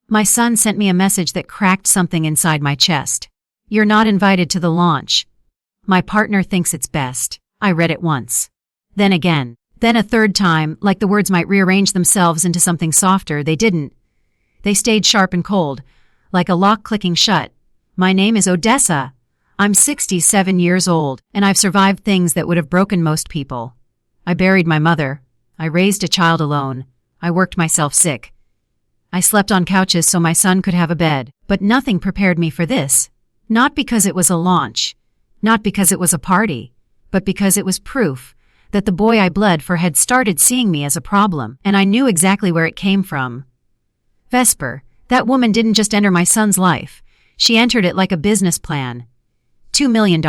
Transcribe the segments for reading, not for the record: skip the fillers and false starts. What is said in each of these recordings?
My son sent me a message that cracked something inside my chest. You're not invited to the launch. My partner thinks it's best. I read it once. Then again. Then a third time, like the words might rearrange themselves into something softer. They didn't. They stayed sharp and cold, like a lock clicking shut. My name is Odessa. I'm 67 years old, and I've survived things that would have broken most people. I buried my mother. I raised a child alone. I worked myself sick. I slept on couches so my son could have a bed, but nothing prepared me for this. Not because it was a launch, not because it was a party, but because it was proof that the boy I bled for had started seeing me as a problem, and I knew exactly where it came from. Vesper, that woman didn't just enter my son's life. She entered it like a business plan. $2 million.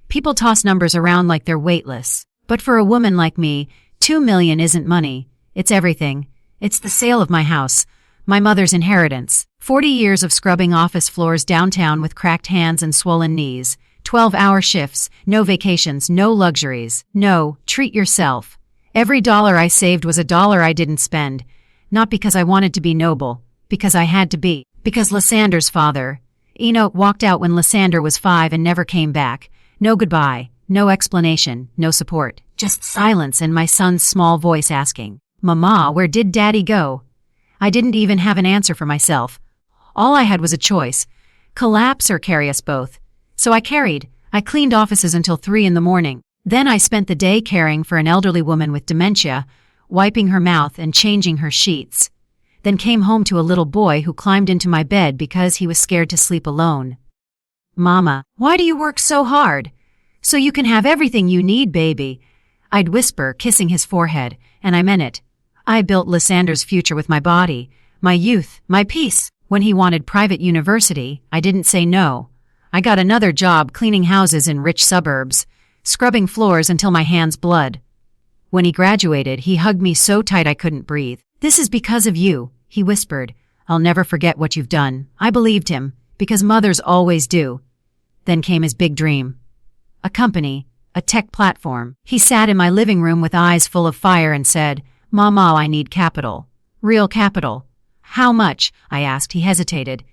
People toss numbers around like they're weightless. But for a woman like me, $2 million isn't money. It's everything. It's the sale of my house, my mother's inheritance, 40 years of scrubbing office floors downtown with cracked hands and swollen knees, 12-hour shifts, no vacations, no luxuries. No, treat yourself. Every dollar I saved was a dollar I didn't spend. Not because I wanted to be noble, because I had to be. Because Lysander's father, Enoch, walked out when Lysander was 5 and never came back. No goodbye, no explanation, no support. Just silence and my son's small voice asking, "Mama, where did Daddy go?" I didn't even have an answer for myself. All I had was a choice. Collapse or carry us both. So I carried. I cleaned offices until 3 in the morning. Then I spent the day caring for an elderly woman with dementia, wiping her mouth and changing her sheets. Then came home to a little boy who climbed into my bed because he was scared to sleep alone. "Mama, why do you work so hard? So you can have everything you need, baby." I'd whisper, kissing his forehead, and I meant it. I built Lysander's future with my body, my youth, my peace. When he wanted private university, I didn't say no. I got another job cleaning houses in rich suburbs, scrubbing floors until my hands bled. When he graduated, he hugged me so tight I couldn't breathe. "This is because of you," he whispered. "I'll never forget what you've done." I believed him, because mothers always do. Then came his big dream. A company, a tech platform. He sat in my living room with eyes full of fire and said, "Mama, I need capital. Real capital." "How much?" I asked. He hesitated,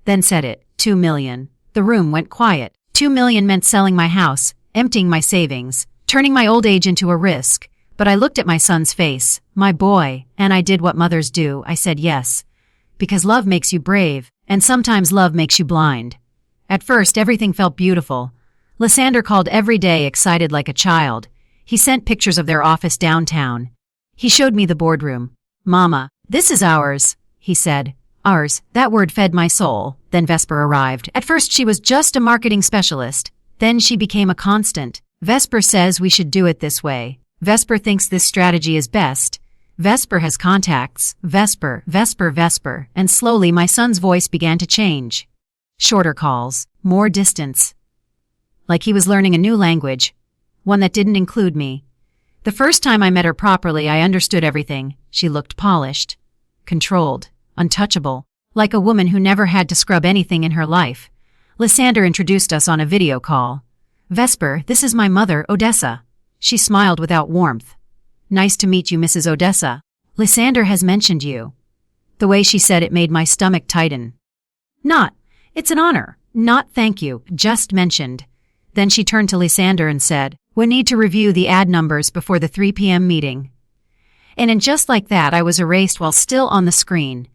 then said it. $2 million. The room went quiet. $2 million meant selling my house, emptying my savings, turning my old age into a risk. But I looked at my son's face, my boy, and I did what mothers do. I said yes. Because love makes you brave, and sometimes love makes you blind. At first, everything felt beautiful. Lysander called every day, excited like a child. He sent pictures of their office downtown. He showed me the boardroom. "Mama, this is ours," he said. "Ours." That word fed my soul. Then Vesper arrived. At first she was just a marketing specialist. Then she became a constant. "Vesper says we should do it this way. Vesper thinks this strategy is best. Vesper has contacts. Vesper, Vesper, Vesper." And slowly my son's voice began to change. Shorter calls, more distance. Like he was learning a new language, one that didn't include me. The first time I met her properly, I understood everything. She looked polished, controlled, untouchable, like a woman who never had to scrub anything in her life. Lysander introduced us on a video call. "Vesper, this is my mother, Odessa." She smiled without warmth. "Nice to meet you, Mrs. Odessa. Lysander has mentioned you." The way she said it made my stomach tighten. "Not, it's an honor. Not thank you, just mentioned." Then she turned to Lysander and said, "We need to review the ad numbers before the 3 p.m. meeting." And just like that, I was erased while still on the screen.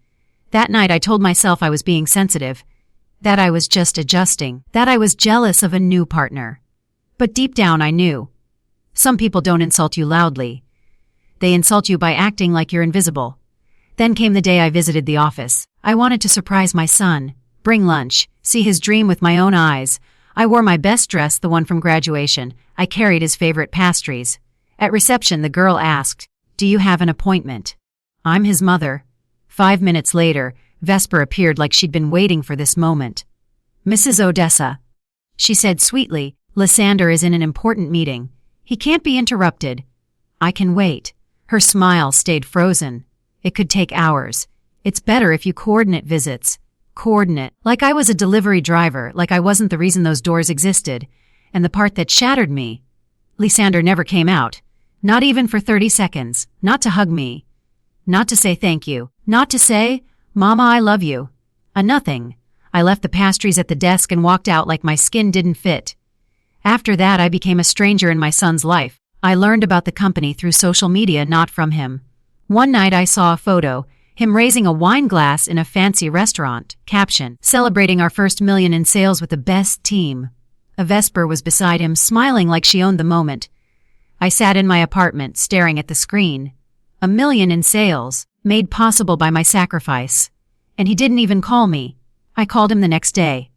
That night I told myself I was being sensitive, that I was just adjusting, that I was jealous of a new partner. But deep down I knew. Some people don't insult you loudly. They insult you by acting like you're invisible. Then came the day I visited the office. I wanted to surprise my son, bring lunch, see his dream with my own eyes. I wore my best dress, the one from graduation. I carried his favorite pastries. At reception, the girl asked, "Do you have an appointment?" I'm his mother. 5 minutes later, Vesper appeared like she'd been waiting for this moment. "Mrs. Odessa," she said sweetly, "Lysander is in an important meeting. He can't be interrupted." "I can wait." Her smile stayed frozen. "It could take hours. It's better if you coordinate visits." Coordinate. Like I was a delivery driver, like I wasn't the reason those doors existed. And the part that shattered me, Lysander never came out. Not even for 30 seconds. Not to hug me. Not to say thank you. Not to say, Mama, I love you. A nothing. I left the pastries at the desk and walked out like my skin didn't fit. After that, I became a stranger in my son's life. I learned about the company through social media, not from him. One night I saw a photo, him raising a wine glass in a fancy restaurant. Caption, celebrating our first million in sales with the best team. A Vesper was beside him, smiling like she owned the moment. I sat in my apartment, staring at the screen. 1 million in sales, made possible by my sacrifice. And he didn't even call me. I called him the next day.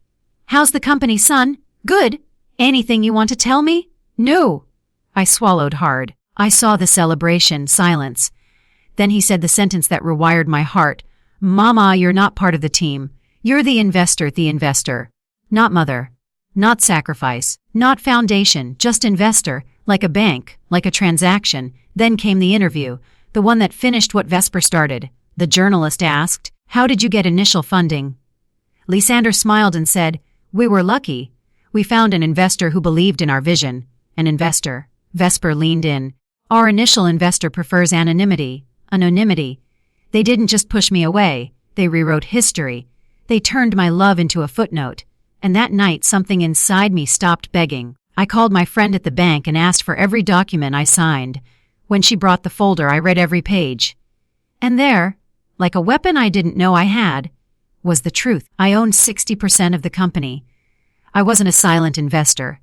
How's the company, son? Good. Anything you want to tell me? No. I swallowed hard. I saw the celebration, silence. Then he said the sentence that rewired my heart. Mama, you're not part of the team. You're the investor. Not mother. Not sacrifice. Not foundation, just investor. Like a bank, like a transaction. Then came the interview, the one that finished what Vesper started. The journalist asked, how did you get initial funding? Lysander smiled and said, we were lucky. We found an investor who believed in our vision. An investor. Vesper leaned in. Our initial investor prefers anonymity. Anonymity. They didn't just push me away. They rewrote history. They turned my love into a footnote. And that night, something inside me stopped begging. I called my friend at the bank and asked for every document I signed. When she brought the folder, I read every page. And there, like a weapon I didn't know I had, was the truth. I owned 60% of the company. I wasn't a silent investor.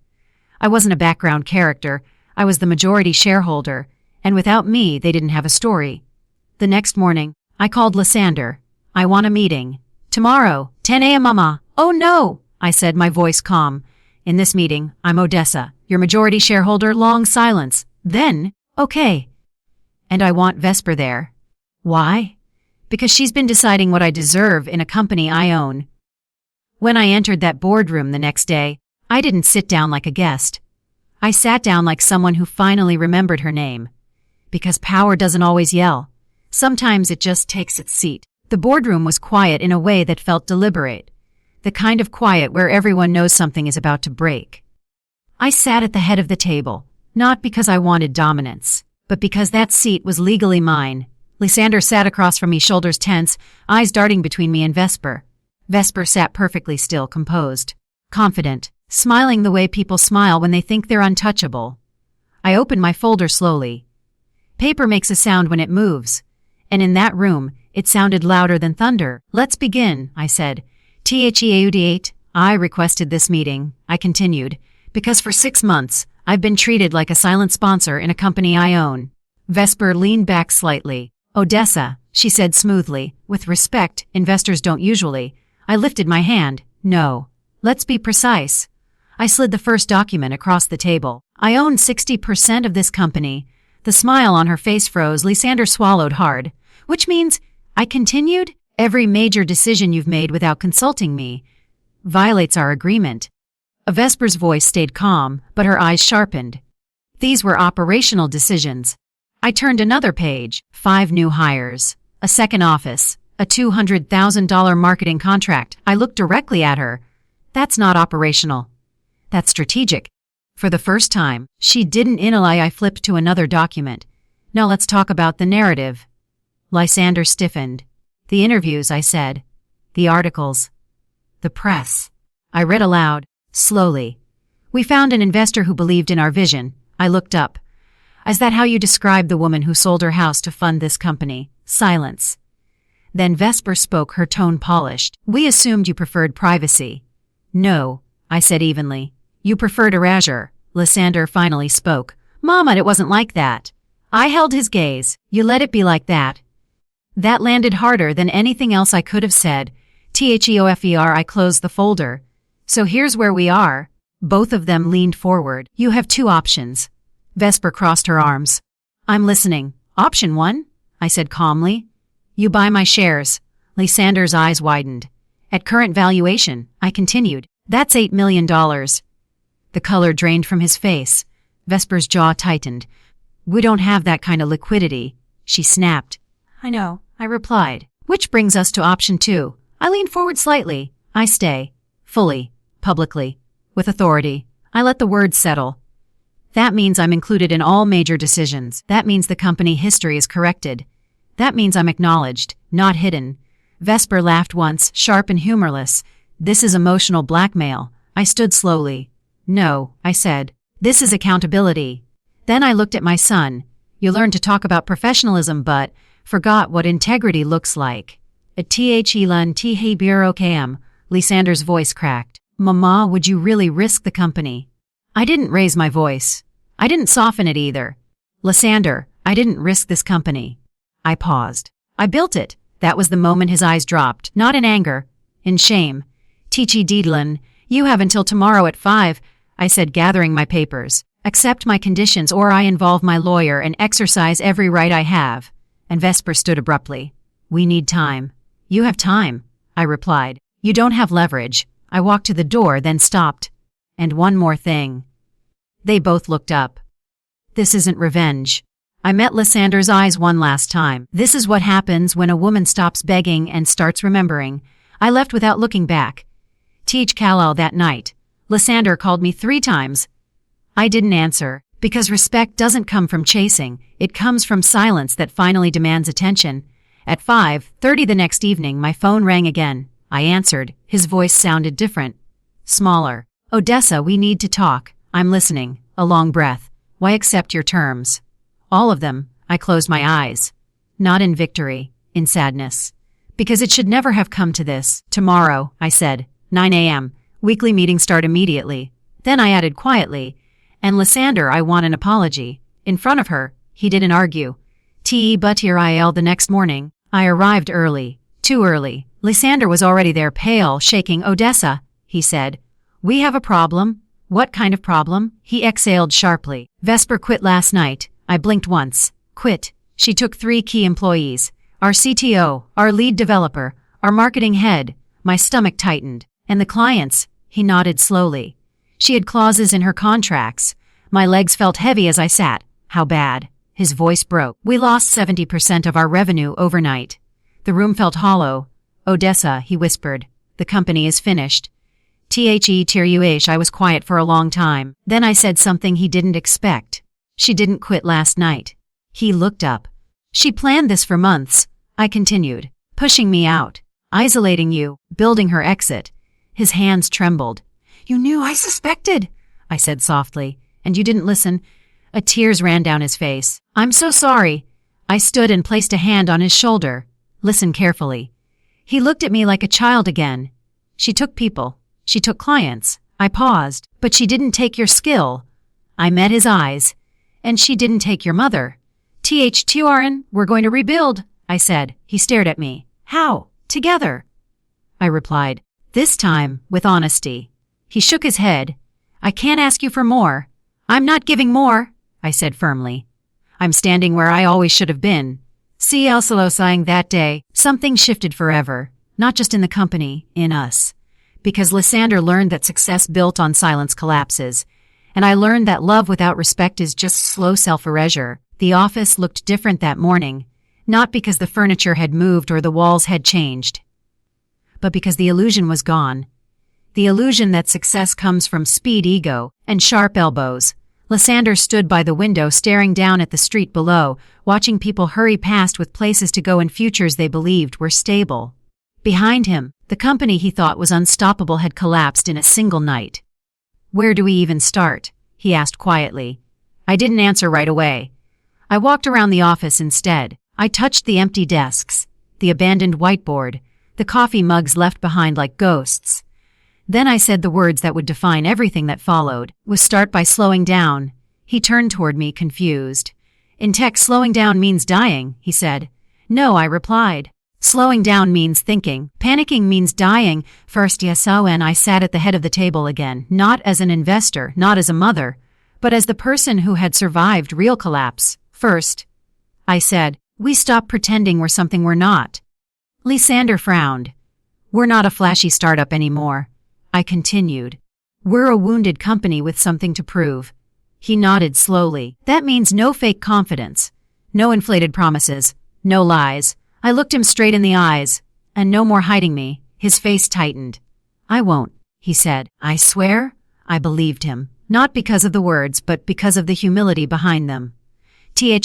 I wasn't a background character. I was the majority shareholder. And without me, they didn't have a story. The next morning, I called Lysander. I want a meeting. Tomorrow, 10 a.m. Mama. Oh no, I said, my voice calm. In this meeting, I'm Odessa, your majority shareholder. Long silence. Then, okay. And I want Vesper there. Why? Because she's been deciding what I deserve in a company I own. When I entered that boardroom the next day, I didn't sit down like a guest. I sat down like someone who finally remembered her name. Because power doesn't always yell. Sometimes it just takes its seat. The boardroom was quiet in a way that felt deliberate. The kind of quiet where everyone knows something is about to break. I sat at the head of the table, not because I wanted dominance, but because that seat was legally mine. Lysander sat across from me, shoulders tense, eyes darting between me and Vesper. Vesper sat perfectly still, composed, confident, smiling the way people smile when they think they're untouchable. I opened my folder slowly. Paper makes a sound when it moves. And in that room, it sounded louder than thunder. Let's begin, I said. THEAUD8, I requested this meeting, I continued, because for 6 months, I've been treated like a silent sponsor in a company I own. Vesper leaned back slightly. Odessa, she said smoothly, with respect, investors don't usually. I lifted my hand. No. Let's be precise. I slid the first document across the table. I own 60% of this company. The smile on her face froze. Lysander swallowed hard. Which means, I continued, every major decision you've made without consulting me violates our agreement. Vesper's voice stayed calm, but her eyes sharpened. These were operational decisions. I turned another page. 5 new hires. A second office. A $200,000 marketing contract. I looked directly at her. That's not operational. That's strategic. For the first time, she didn't inhale. I flipped to another document. Now let's talk about the narrative. Lysander stiffened. The interviews, I said. The articles. The press. I read aloud, slowly. We found an investor who believed in our vision. I looked up. Is that how you describe the woman who sold her house to fund this company? Silence. Then Vesper spoke, her tone polished. We assumed you preferred privacy. No, I said evenly. You preferred erasure. Lysander finally spoke. Mama, it wasn't like that. I held his gaze. You let it be like that. That landed harder than anything else I could have said. THEOFER, I closed the folder. So here's where we are. Both of them leaned forward. You have 2 options. Vesper crossed her arms. I'm listening. Option 1? I said calmly. You buy my shares. Lysander's eyes widened. At current valuation, I continued. That's $8 million. The color drained from his face. Vesper's jaw tightened. We don't have that kind of liquidity, she snapped. I know, I replied. Which brings us to option 2. I leaned forward slightly. I stay. Fully. Publicly. With authority. I let the words settle. That means I'm included in all major decisions. That means the company history is corrected. That means I'm acknowledged, not hidden. Vesper laughed once, sharp and humorless. This is emotional blackmail. I stood slowly. No, I said. This is accountability. Then I looked at my son. You learned to talk about professionalism but forgot what integrity looks like. At Elan Bureau KM, Lysander's voice cracked. Mama, would you really risk the company? I didn't raise my voice. I didn't soften it either. Lysander, I didn't risk this company. I paused. I built it. That was the moment his eyes dropped, not in anger, in shame. Teachy Deedlin, you have until tomorrow at 5, I said, gathering my papers. Accept my conditions or I involve my lawyer and exercise every right I have. And Vesper stood abruptly. We need time. You have time, I replied. You don't have leverage. I walked to the door, then stopped. And one more thing. They both looked up. This isn't revenge. I met Lysander's eyes one last time. This is what happens when a woman stops begging and starts remembering. I left without looking back. Teach Kal-El that night. Lysander called me 3 times. I didn't answer, because respect doesn't come from chasing. It comes from silence that finally demands attention. At 5:30 the next evening, my phone rang again. I answered. His voice sounded different. Smaller. Odessa, we need to talk. I'm listening. A long breath. Why accept your terms? All of them. I closed my eyes. Not in victory, in sadness. Because it should never have come to this. Tomorrow, I said. 9 a.m. Weekly meetings start immediately. Then I added quietly, and Lysander, I want an apology. In front of her, he didn't argue. But here the next morning. I arrived early. Too early. Lysander was already there, pale, shaking. Odessa, he said. We have a problem. What kind of problem? He exhaled sharply. Vesper quit last night. I blinked once. Quit. She took 3 key employees. Our CTO, our lead developer, our marketing head. My stomach tightened. And the clients? He nodded slowly. She had clauses in her contracts. My legs felt heavy as I sat. How bad? His voice broke. We lost 70% of our revenue overnight. The room felt hollow. Odessa, he whispered. The company is finished. I was quiet for a long time. Then I said something he didn't expect. She didn't quit last night. He looked up. She planned this for months. I continued. Pushing me out. Isolating you. Building her exit. His hands trembled. You knew I suspected, I said softly. And you didn't listen. Tears ran down his face. I'm so sorry. I stood and placed a hand on his shoulder. Listen carefully. He looked at me like a child again. She took people. She took clients. I paused. But she didn't take your skill. I met his eyes. And she didn't take your mother. Turin, we're going to rebuild, I said. He stared at me. How? Together. I replied. This time, with honesty. He shook his head. I can't ask you for more. I'm not giving more, I said firmly. I'm standing where I always should have been. El saying that day, something shifted forever. Not just in the company, in us. Because Lysander learned that success built on silence collapses. And I learned that love without respect is just slow self-erasure. The office looked different that morning. Not because the furniture had moved or the walls had changed. But because the illusion was gone. The illusion that success comes from speed, ego, and sharp elbows. Lysander stood by the window staring down at the street below, watching people hurry past with places to go and futures they believed were stable. Behind him, the company he thought was unstoppable had collapsed in a single night. Where do we even start? He asked quietly. I didn't answer right away. I walked around the office instead. I touched the empty desks, the abandoned whiteboard, the coffee mugs left behind like ghosts. Then I said the words that would define everything that followed, was start by slowing down. He turned toward me, confused. In tech, slowing down means dying, he said. No, I replied. Slowing down means thinking. Panicking means dying. First, and I sat at the head of the table again, not as an investor, not as a mother, but as the person who had survived real collapse. First, I said, we stop pretending we're something we're not. Lysander frowned. We're not a flashy startup anymore. I continued. We're a wounded company with something to prove. He nodded slowly. That means no fake confidence. No inflated promises. No lies. I looked him straight in the eyes. And no more hiding me. His face tightened. I won't, he said. I swear? I believed him. Not because of the words, but because of the humility behind them. We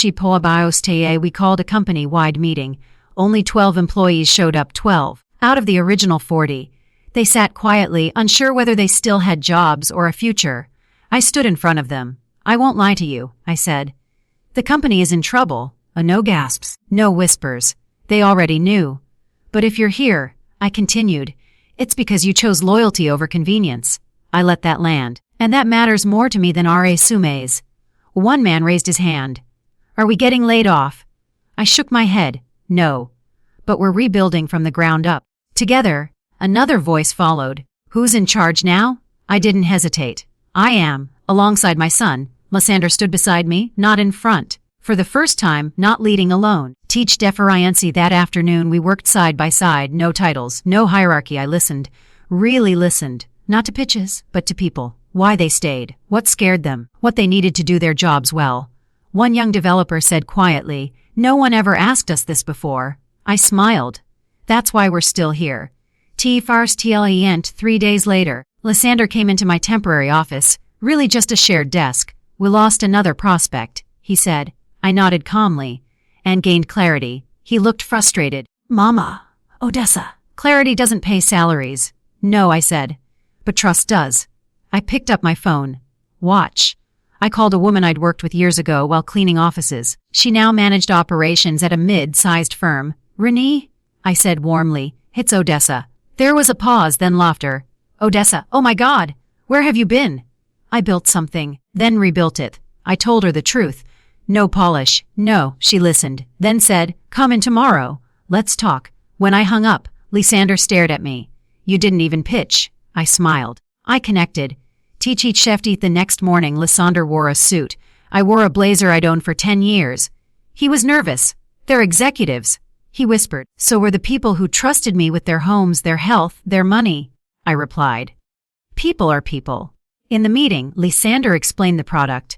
called a company-wide meeting. Only 12 employees showed up, 12 out of the original 40. They sat quietly, unsure whether they still had jobs or a future. I stood in front of them. "I won't lie to you," I said. "The company is in trouble." No gasps, no whispers. They already knew. "But if you're here," I continued, "it's because you chose loyalty over convenience." I let that land. "And that matters more to me than R.A. Sume's." One man raised his hand. "Are we getting laid off?" I shook my head. "No. But we're rebuilding from the ground up." Together, another voice followed. "Who's in charge now?" I didn't hesitate. "I am," alongside my son. Lysander stood beside me, not in front. For the first time, not leading alone. Teach deferency. That afternoon we worked side by side, no titles, no hierarchy. I listened, really listened, not to pitches, but to people. Why they stayed, what scared them, what they needed to do their jobs well. One young developer said quietly, "No one ever asked us this before." I smiled. "That's why we're still here." T-Fars-Tlent 3 days later, Lysander came into my temporary office, really just a shared desk. "We lost another prospect," he said. I nodded calmly and gained clarity. He looked frustrated. "Mama, Odessa." "Clarity doesn't pay salaries." "No," I said. "But trust does." I picked up my phone. "Watch." I called a woman I'd worked with years ago while cleaning offices. She now managed operations at a mid-sized firm. "Renee?" I said warmly. "It's Odessa." There was a pause, then laughter. "Odessa, oh my God! Where have you been?" "I built something, then rebuilt it." I told her the truth. No polish. "No," she listened, then said, "Come in tomorrow. Let's talk." When I hung up, Lysander stared at me. "You didn't even pitch." I smiled. I connected. Teach Shefty. The next morning, Lysander wore a suit. I wore a blazer I'd owned for 10 years. He was nervous. "They're executives." He whispered. "So were the people who trusted me with their homes, their health, their money." I replied. "People are people." In the meeting, Lysander explained the product.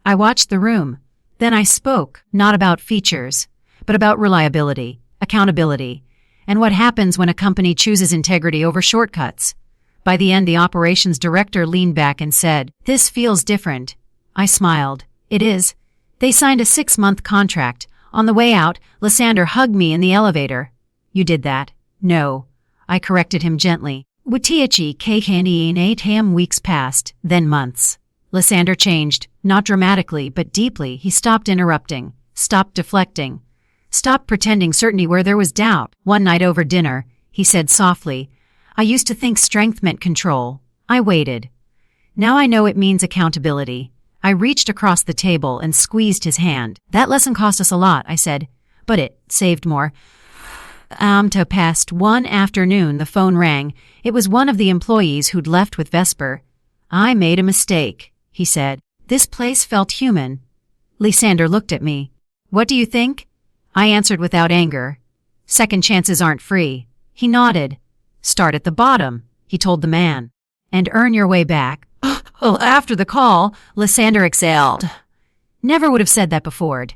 I watched the room. Then I spoke, not about features, but about reliability, accountability, and what happens when a company chooses integrity over shortcuts. By the end, the operations director leaned back and said, "This feels different." I smiled. "It is." They signed a 6-month contract. On the way out, Lysander hugged me in the elevator. "You did that." "No." I corrected him gently. "Witiachi K-Candy in 8 weeks passed, then months." Lysander changed, not dramatically, but deeply. He stopped interrupting, stopped deflecting, stopped pretending certainty where there was doubt. One night over dinner, he said softly, "I used to think strength meant control." I waited. "Now I know it means accountability." I reached across the table and squeezed his hand. "That lesson cost us a lot," I said, "but it saved more." Past one afternoon, the phone rang. It was one of the employees who'd left with Vesper. "I made a mistake," he said. This place felt human. Lysander looked at me. "What do you think?" I answered without anger. "Second chances aren't free." He nodded. "Start at the bottom," he told the man, "and earn your way back." After the call, Lysander exhaled. Never would have said that before.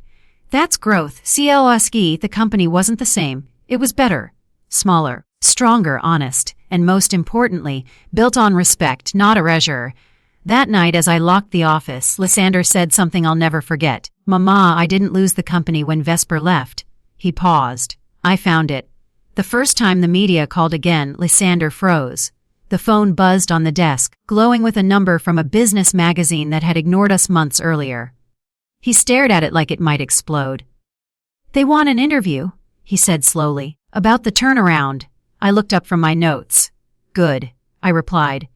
That's growth. CLSG, the company wasn't the same. It was better, smaller, stronger, honest, and most importantly, built on respect, not erasure. That night, as I locked the office, Lysander said something I'll never forget. "Mama, I didn't lose the company when Vesper left." He paused. I found it. The first time the media called again, Lysander froze. The phone buzzed on the desk, glowing with a number from a business magazine that had ignored us months earlier. He stared at it like it might explode. "They want an interview," he said slowly, "about the turnaround." I looked up from my notes. "Good," I replied.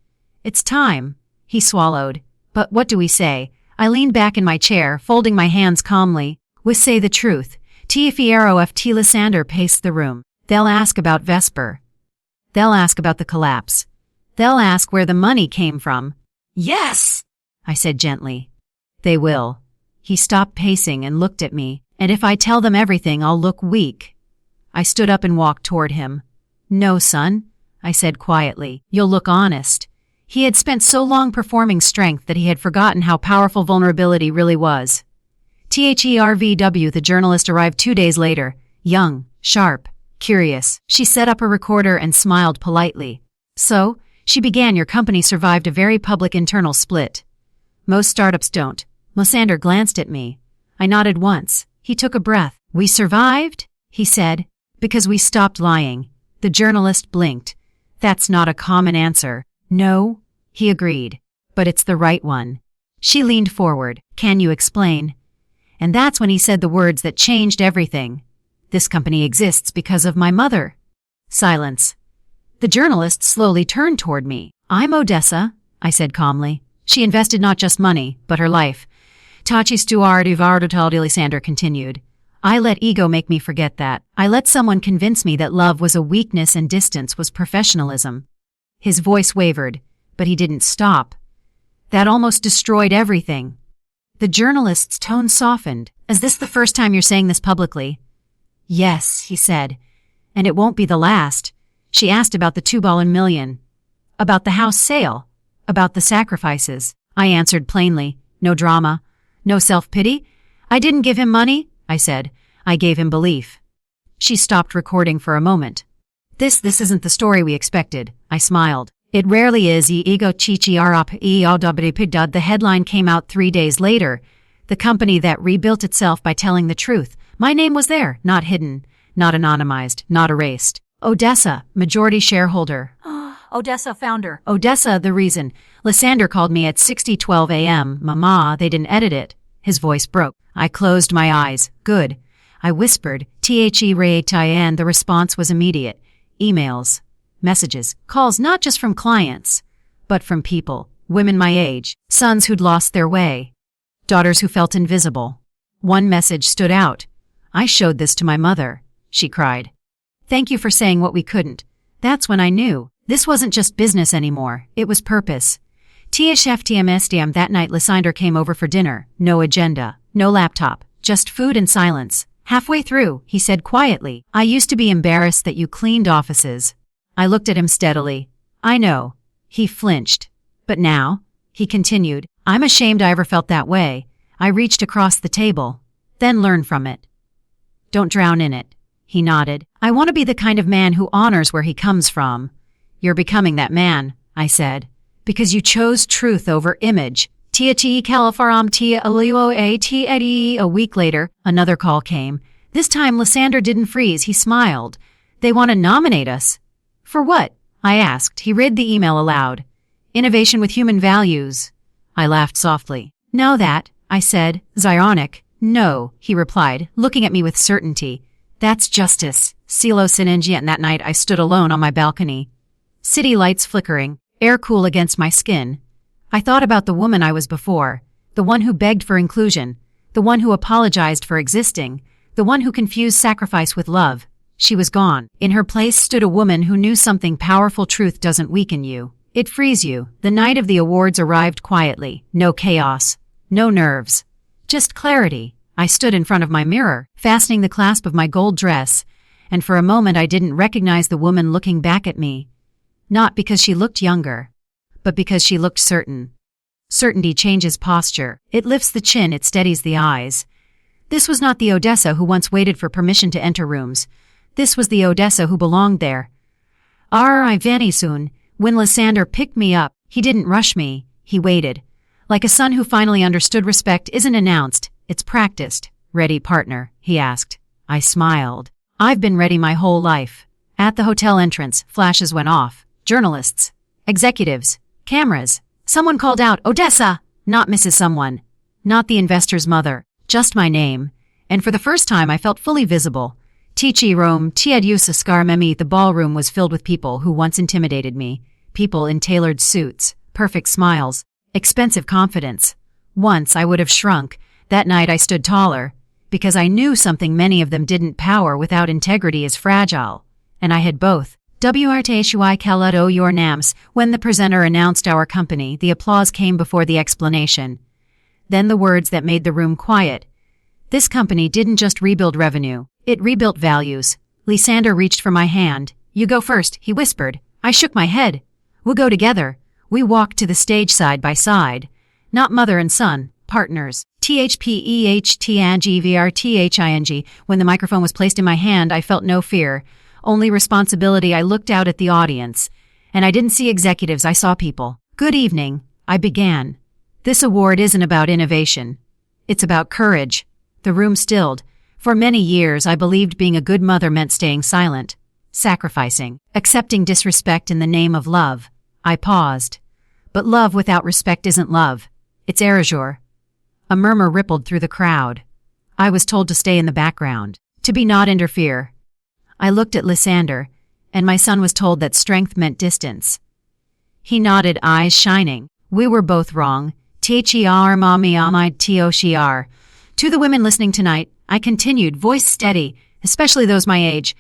"It's time." He swallowed. "But what do we say?" I leaned back in my chair, folding my hands calmly. "We say the truth." TFEROFT. Lysander paced the room. "They'll ask about Vesper. They'll ask about the collapse. They'll ask where the money came from." "Yes," I said gently. "They will." He stopped pacing and looked at me. "And if I tell them everything, I'll look weak." I stood up and walked toward him. "No, son," I said quietly. "You'll look honest." He had spent so long performing strength that he had forgotten how powerful vulnerability really was. THERVW. The journalist arrived 2 days later, young, sharp, curious. She set up a recorder and smiled politely. "So," she began, "your company survived a very public internal split." "Most startups don't." Lysander glanced at me. I nodded once. He took a breath. "We survived?" he said. Because we stopped lying. The journalist blinked. That's not a common answer. No, he agreed. But it's the right one. She leaned forward. Can you explain? And that's when he said the words that changed everything. This company exists because of my mother. Silence. The journalist slowly turned toward me. I'm Odessa, I said calmly. She invested not just money, but her life. Tachi Stuart Ivardotald Lysander continued. I let ego make me forget that. I let someone convince me that love was a weakness and distance was professionalism. His voice wavered, but he didn't stop. That almost destroyed everything. The journalist's tone softened. Is this the first time you're saying this publicly? Yes, he said. And it won't be the last. She asked about the $2 million. About the house sale. About the sacrifices. I answered plainly. No drama. No self-pity. I didn't give him money, I said. I gave him belief. She stopped recording for a moment. This isn't the story we expected, I smiled. It rarely is. The headline came out 3 days later. The company that rebuilt itself by telling the truth. My name was there, not hidden, not anonymized, not erased. Odessa, majority shareholder. Odessa founder. Odessa, the reason. Lysander called me at 6:12 a.m. Mama, they didn't edit it. His voice broke. I closed my eyes. Good. I whispered. The response was immediate. Emails. Messages. Calls not just from clients, but from people. Women my age. Sons who'd lost their way. Daughters who felt invisible. One message stood out. I showed this to my mother. She cried. Thank you for saying what we couldn't. That's when I knew. This wasn't just business anymore. It was purpose. THFTMSDM that night Lysander came over for dinner. No agenda. No laptop. Just food and silence. Halfway through, he said quietly, I used to be embarrassed that you cleaned offices. I looked at him steadily. I know. He flinched. But now, he continued, I'm ashamed I ever felt that way. I reached across the table. Then learn from it. Don't drown in it. He nodded. I want to be the kind of man who honors where he comes from. You're becoming that man, I said. Because you chose truth over image. A week later, another call came. This time Lysander didn't freeze, he smiled. They want to nominate us. For what? I asked. He read the email aloud. Innovation with human values. I laughed softly. Know that, I said. Zyronic. No, he replied, looking at me with certainty. That's justice. Silo Sinengia, and that night I stood alone on my balcony. City lights flickering, air cool against my skin. I thought about the woman I was before, the one who begged for inclusion, the one who apologized for existing, the one who confused sacrifice with love. She was gone. In her place stood a woman who knew something powerful. Truth doesn't weaken you. It frees you. The night of the awards arrived quietly. No chaos. No nerves. Just clarity. I stood in front of my mirror, fastening the clasp of my gold dress, and for a moment I didn't recognize the woman looking back at me. Not because she looked younger, but because she looked certain. Certainty changes posture. It lifts the chin, it steadies the eyes. This was not the Odessa who once waited for permission to enter rooms. This was the Odessa who belonged there. I vani soon. When Lysander picked me up, he didn't rush me. He waited. Like a son who finally understood respect isn't announced, it's practiced. Ready, partner? He asked. I smiled. I've been ready my whole life. At the hotel entrance, flashes went off. Journalists. Executives. Cameras. Someone called out, Odessa! Not Mrs. Someone. Not the investor's mother. Just my name. And for the first time I felt fully visible. Tichi Rome, Tiedius Ascarmemi. The ballroom was filled with people who once intimidated me. People in tailored suits, perfect smiles, expensive confidence. Once I would have shrunk. That night I stood taller. Because I knew something many of them didn't. Power without integrity is fragile. And I had both. WRTHUI Kalado your nams. When the presenter announced our company, the applause came before the explanation. Then the words that made the room quiet. This company didn't just rebuild revenue. It rebuilt values. Lysander reached for my hand. You go first, he whispered. I shook my head. We'll go together. We walked to the stage side by side. Not mother and son, partners. THPEHTANGVRTHING. When the microphone was placed in my hand, I felt no fear. Only responsibility. I looked out at the audience. And I didn't see executives, I saw people. Good evening, I began. This award isn't about innovation. It's about courage. The room stilled. For many years, I believed being a good mother meant staying silent, sacrificing, accepting disrespect in the name of love. I paused. But love without respect isn't love. It's erasure. A murmur rippled through the crowd. I was told to stay in the background, to be not interfere. I looked at Lysander, and my son was told that strength meant distance. He nodded, eyes shining. We were both wrong. Ther mommy amide toshiar. To the women listening tonight, I continued, voice steady, especially those my age.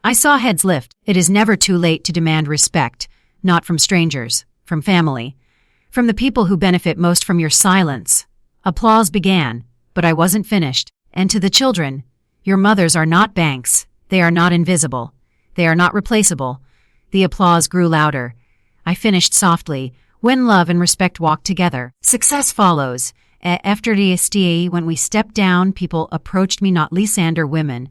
I saw heads lift. It is never too late to demand respect, not from strangers, from family, from the people who benefit most from your silence. Applause began, but I wasn't finished. And to the children, your mothers are not banks. They are not invisible. They are not replaceable. The applause grew louder. I finished softly. When love and respect walk together, success follows. After the STA, when we stepped down, people approached me, not Lysander women,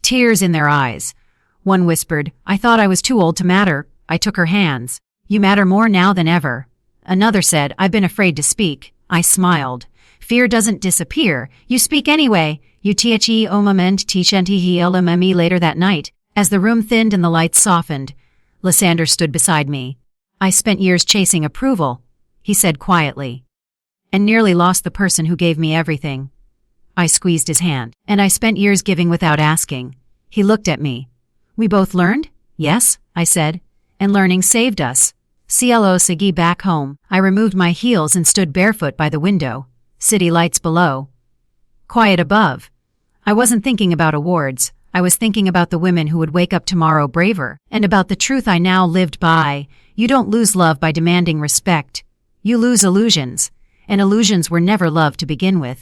tears in their eyes. One whispered, I thought I was too old to matter. I took her hands. You matter more now than ever. Another said, I've been afraid to speak. I smiled. Fear doesn't disappear. You speak anyway. You the moment tshentihi later that night. As the room thinned and the lights softened, Lysander stood beside me. I spent years chasing approval, he said quietly, and nearly lost the person who gave me everything. I squeezed his hand, and I spent years giving without asking. He looked at me. We both learned? Yes, I said, and learning saved us. CLO Sagi back home. I removed my heels and stood barefoot by the window. City lights below. Quiet above. I wasn't thinking about awards. I was thinking about the women who would wake up tomorrow braver, and about the truth I now lived by. You don't lose love by demanding respect. You lose illusions, and illusions were never love to begin with.